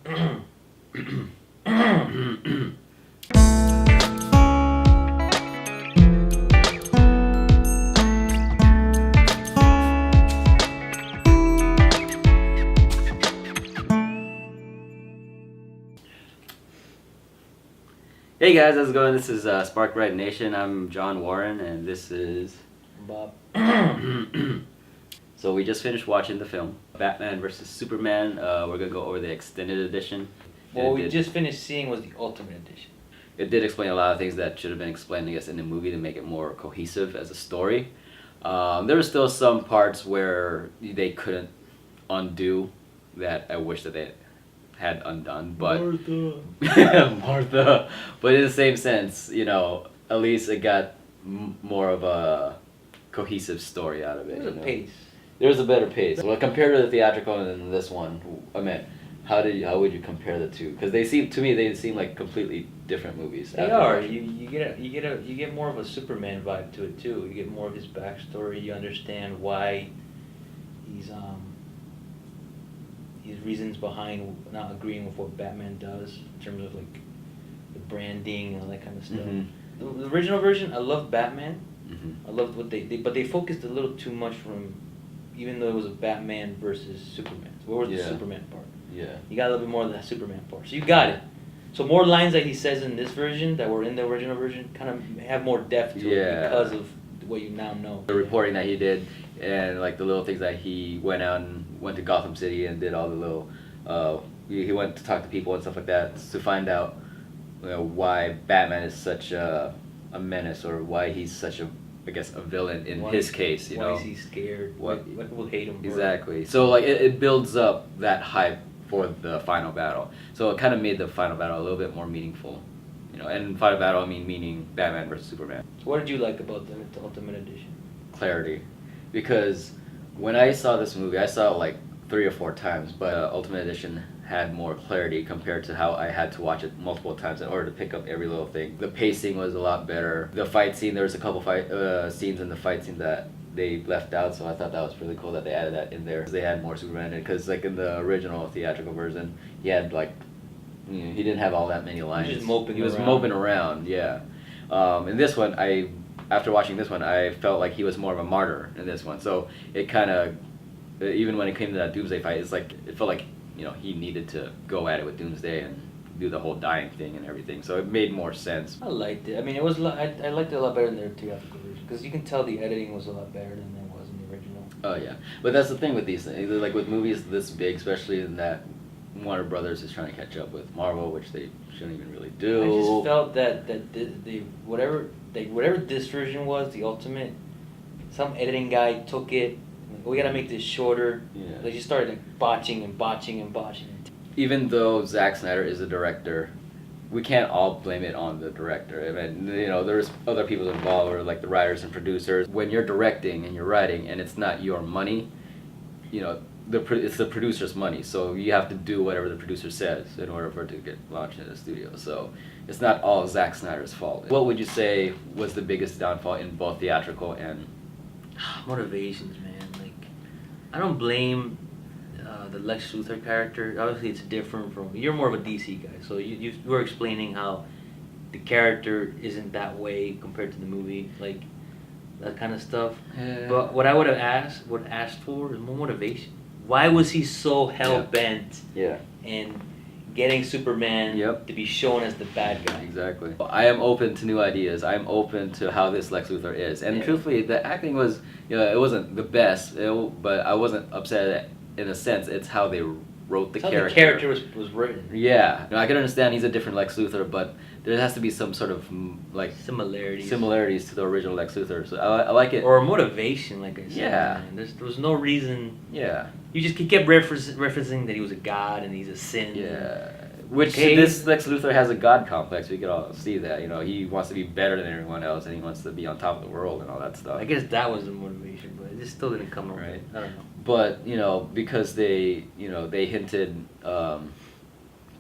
Hey guys, how's it going? This is Sparkride Nation. I'm John Warren, and this is Bob. So we just finished watching the film Batman vs Superman. We're gonna go over the extended edition. What we just finished seeing was the Ultimate Edition. It did explain a lot of things that should have been explained, I guess, in the movie to make it more cohesive as a story. There were still some parts where they couldn't undo that I wish that they had undone, but Martha. But in the same sense, you know, at least it got more of a cohesive story out of it. There was a pace. There was a better pace. Well, compared to the theatrical and this one, I mean, how would you compare the two? Because they seem like completely different movies. They are. You get more of a Superman vibe to it too. You get more of his backstory. You understand why his reasons behind not agreeing with what Batman does in terms of like the branding and all that kind of stuff. Mm-hmm. The original version, I loved Batman. Mm-hmm. I loved what but they focused a little too much from, even though it was a Batman versus Superman. So what was the Superman part? Yeah. You got a little bit more of that Superman part. So you got it. So more lines that he says in this version that were in the original version kind of have more depth to it because of what you now know. The reporting that he did and like the little things that he went to Gotham City and did all the little he went to talk to people and stuff like that to find out, you know, why Batman is such a menace, or why he's such a villain in his case, you know. Why is he scared? Why people hate him? Exactly. So like it builds up that hype for the final battle. So it kind of made the final battle a little bit more meaningful, you know. And final battle, I mean, meaning Batman versus Superman. So what did you like about the Ultimate Edition? Clarity, because when I saw this movie, I saw it like 3 or 4 times, but Ultimate Edition had more clarity compared to how I had to watch it multiple times in order to pick up every little thing. The pacing was a lot better. The fight scene, there was a couple scenes in the fight scene that they left out, so I thought that was really cool that they added that in there. They had more Superman in it, because like in the original theatrical version, he had like, you know, he didn't have all that many lines. He was moping around, yeah. In this one, after watching this one, I felt like he was more of a martyr in this one. So it kind of, even when it came to that Doomsday fight, it felt like, you know, he needed to go at it with Doomsday and do the whole dying thing and everything. So it made more sense. I liked it. I mean, it was I liked it a lot better than the theatrical version, because you can tell the editing was a lot better than it was in the original. Oh yeah, but that's the thing with these things. Like with movies this big, especially in that Warner Brothers is trying to catch up with Marvel, which they shouldn't even really do. I just felt that whatever this version was, the Ultimate, some editing guy took it. We gotta make this shorter. Yeah. They just started like botching. Even though Zack Snyder is a director, we can't all blame it on the director. I mean, you know, there's other people involved, or like the writers and producers. When you're directing and you're writing, and it's not your money, you know, it's the producer's money. So you have to do whatever the producer says in order for it to get launched in the studio. So it's not all Zack Snyder's fault. What would you say was the biggest downfall in both theatrical and motivations, man? I don't blame the Lex Luthor character. Obviously, it's different from... You're more of a DC guy, so you were explaining how the character isn't that way compared to the movie, like that kind of stuff. Yeah. But what I would have asked for is more motivation. Why was he so hell-bent in getting Superman to be shown as the bad guy? Exactly. I am open to new ideas. I'm open to how this Lex Luthor is. And truthfully, the acting was, you know, it wasn't the best, but I wasn't upset at it. In a sense, it's how they wrote the character. How the character was written. Yeah. You know, I can understand he's a different Lex Luthor, but there has to be some sort of like similarities to the original Lex Luthor. So I like it. Or a motivation, like I said. Yeah. There was no reason. Yeah. You just kept referencing that he was a god and he's a sin. Yeah. Which this Lex Luthor has a god complex. We could all see that. You know, he wants to be better than everyone else, and he wants to be on top of the world and all that stuff. I guess that was the motivation, but it just still didn't come right. I don't know. But you know, because they hinted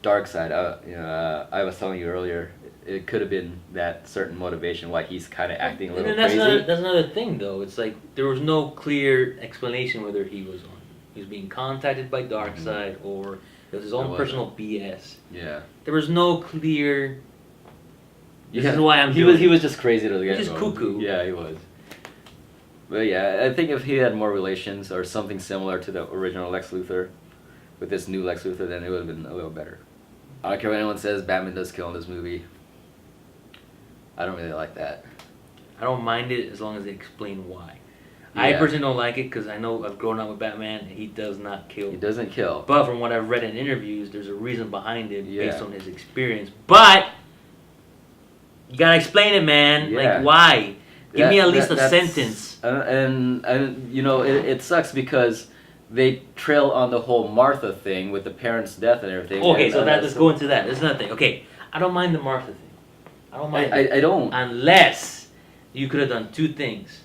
Darkseid. I was telling you earlier, it could have been that certain motivation why he's kind of acting a little crazy. That's another thing, though. It's like there was no clear explanation whether he was being contacted by Darkseid or It was his own personal BS. Yeah. There was no clear. This Yeah. is why I'm. He was just crazy to get. He was just cuckoo. Yeah, he was. But yeah, I think if he had more relations or something similar to the original Lex Luthor, with this new Lex Luthor, then it would have been a little better. I don't care what anyone says. Batman does kill in this movie. I don't really like that. I don't mind it as long as they explain why. Yeah. I personally don't like it because I know I've grown up with Batman and he does not kill. He doesn't kill. But from what I've read in interviews, there's a reason behind it Yeah. based on his experience. But you gotta explain it, man. Yeah. Like why? Give me at least a sentence. And you know it sucks because they trail on the whole Martha thing with the parents' death and everything. Okay, and, so let's go into that. That's another thing. Okay, I don't mind the Martha thing. I don't mind. I don't. Unless you could have done two things.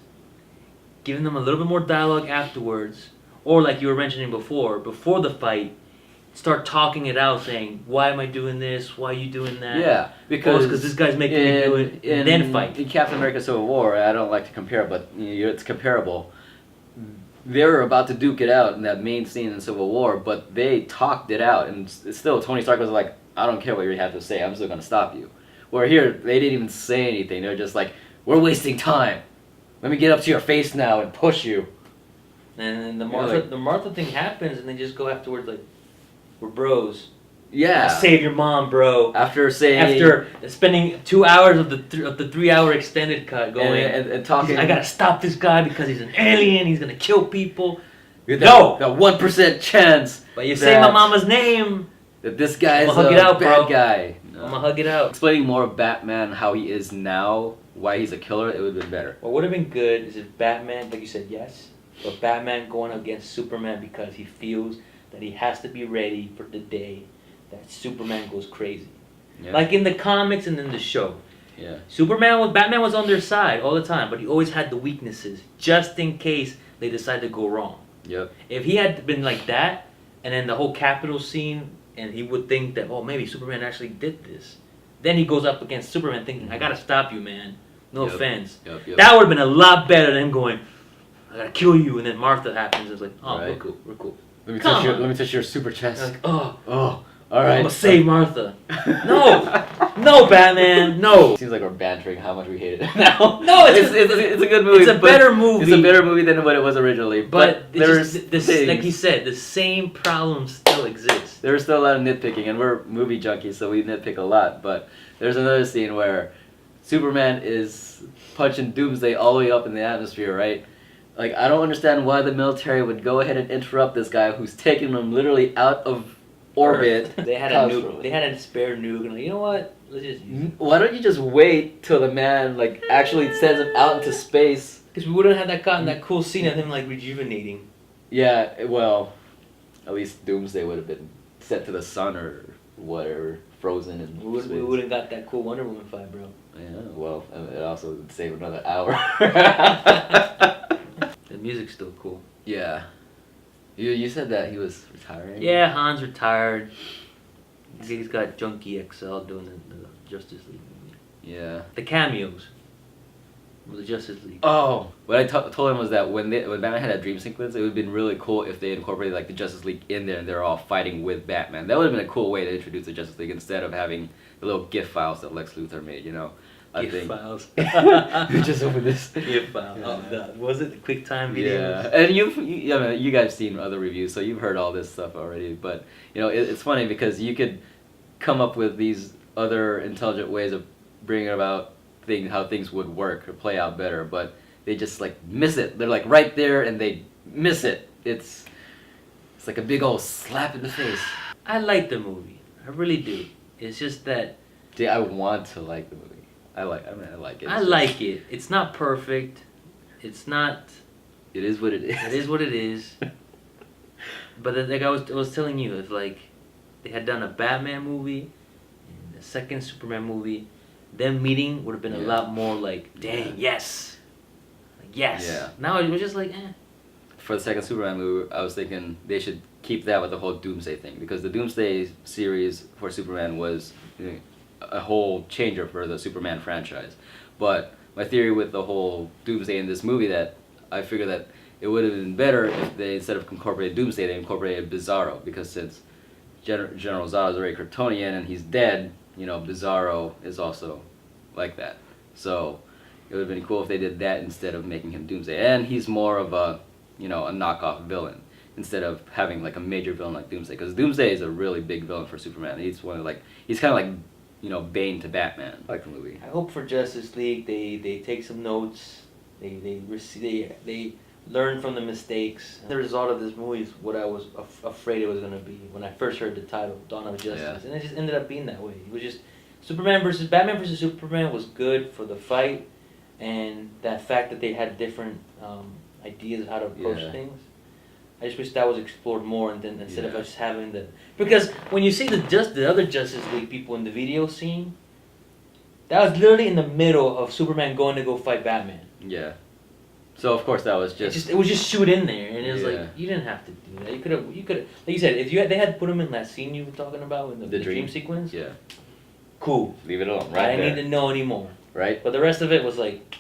Giving them a little bit more dialogue afterwards, or like you were mentioning before the fight, start talking it out, saying, "Why am I doing this? Why are you doing that?" Yeah, because this guy's making me do it, and then fight. In Captain America: Civil War, I don't like to compare, but you know, it's comparable. They were about to duke it out in that main scene in Civil War, but they talked it out, and still Tony Stark was like, "I don't care what you have to say. I'm still gonna stop you." Where here, they didn't even say anything. They're just like, "We're wasting time. Let me get up to your face now and push you." And then the Yeah, Martha thing happens, and they just go afterwards like, "We're bros." Yeah. Save your mom, bro. After saying. After spending 2 hours of the 3-hour extended cut going and talking. I gotta stop this guy because he's an alien. He's gonna kill people. No, the 1% chance. But you say my mama's name. That this guy's hug a it out, bad bro. guy. No. I'm gonna hug it out. Explaining more of Batman, how he is now, why he's a killer, it would have been better. What would have been good is if Batman, like you said, yes, but Batman going against Superman because he feels that he has to be ready for the day that Superman goes crazy. Yeah. Like in the comics and in the show. Yeah. Batman was on their side all the time, but he always had the weaknesses just in case they decide to go wrong. Yep. If he had been like that, and then the whole Capitol scene, and he would think that, oh, maybe Superman actually did this. Then he goes up against Superman thinking, I gotta stop you, man. No Yep. offense. Yep. That would have been a lot better than him going, I gotta kill you, and then Martha happens. It's like, oh, Right. we're cool. Let me Come on. let me touch your super chest. Like, oh, Oh, all right. I'm gonna save Martha. No, Batman, no. Seems like we're bantering how much we hate it now. No, it's a good movie. It's a but better movie. It's a better movie than what it was originally. But there's like he said, the same problems still exist. There's still a lot of nitpicking, and we're movie junkies, so we nitpick a lot. But there's another scene where Superman is punching Doomsday all the way up in the atmosphere, right? Like, I don't understand why the military would go ahead and interrupt this guy who's taking them literally out of orbit. They had a nuke. They had a spare nuke, and like, you know what? Let's just use it. Why don't you just wait till the man like actually sends him out into space? Because we wouldn't have gotten that cool scene of him like rejuvenating. Yeah, well, at least Doomsday would have been sent to the sun or whatever, frozen in We space. wouldn't got that cool Wonder Woman fight, bro. Yeah, well, it also would save another hour. The music's still cool. Yeah. You said that he was retiring? Yeah, Han's retired. He's got Junkie XL doing the Justice League movie. Yeah. The cameos with the Justice League. Oh, what I told him was that when Batman had that dream sequence, it would have been really cool if they incorporated like the Justice League in there and they're all fighting with Batman. That would have been a cool way to introduce the Justice League instead of having the little GIF files that Lex Luthor made, you know. GIF files. Just open this. GIF files. Oh, God. Was it the QuickTime videos? Yeah, and you guys seen other reviews, so you've heard all this stuff already. But you know, it's funny because you could come up with these other intelligent ways of bringing about how things would work or play out better, but they just like miss it. They're like right there and they miss it. It's like a big old slap in the face. I like the movie. I really do. It's just that. See, I want to like the movie. I like it. I like it. It's not perfect. It's not. It is what it is. It is what it is. But like I was telling you, if like they had done a Batman movie and a second Superman movie, them meeting would have been a lot more like, dang, yes. Like, yes. Yeah. Now it was just like, eh. For the second Superman movie, I was thinking they should keep that with the whole Doomsday thing, because the Doomsday series for Superman was a whole changer for the Superman franchise. But my theory with the whole Doomsday in this movie, that I figure that it would have been better if they, instead of incorporating Doomsday, they incorporated Bizarro, because since General Zod is already Kryptonian and he's dead, you know, Bizarro is also like that. So it would have been cool if they did that instead of making him Doomsday. And he's more of a, you know, a knockoff villain instead of having like a major villain like Doomsday. Because Doomsday is a really big villain for Superman. He's one of like, he's kind of like, you know, Bane to Batman, like the movie. I hope for Justice League they take some notes. They learn from the mistakes. The result of this movie is what I was afraid it was gonna be when I first heard the title, Dawn of Justice, and it just ended up being that way. It was just Batman versus Superman was good for the fight, and that fact that they had different ideas of how to approach things. I just wish that was explored more, and then instead of just having because when you see the other Justice League people in the video scene, that was literally in the middle of Superman going to go fight Batman. Yeah. So of course that was just it was just shoot in there, and it was like you didn't have to do that. You could like you said, if they had put him in that scene you were talking about in the dream sequence. Yeah. Cool. Leave it alone. Right. I didn't need to know anymore. Right. But the rest of it was like.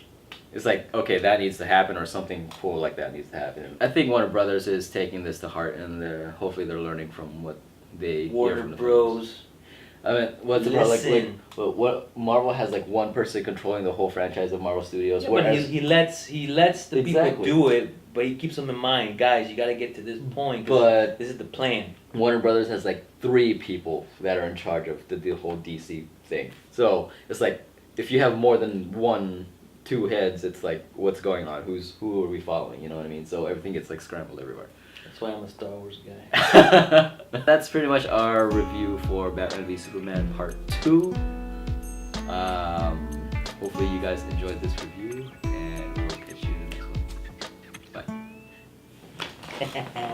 It's like, okay, that needs to happen, or something cool like that needs to happen. I think Warner Brothers is taking this to heart, and hopefully they're learning from what they Warner hear from the Bros. films. I mean, what's the part like? What Marvel has like one person controlling the whole franchise of Marvel Studios. Yeah, but he lets the people do it, but he keeps them in mind. Guys, you got to get to this point. But this is the plan. Warner Brothers has like 3 people that are in charge of the whole DC thing. So it's like if you have more than 2 heads, it's like what's going on? Who are we following? You know what I mean? So everything gets like scrambled everywhere. That's why I'm a Star Wars guy. That's pretty much our review for Batman v Superman Part 2. Hopefully you guys enjoyed this review, and we'll catch you in the next one. Bye.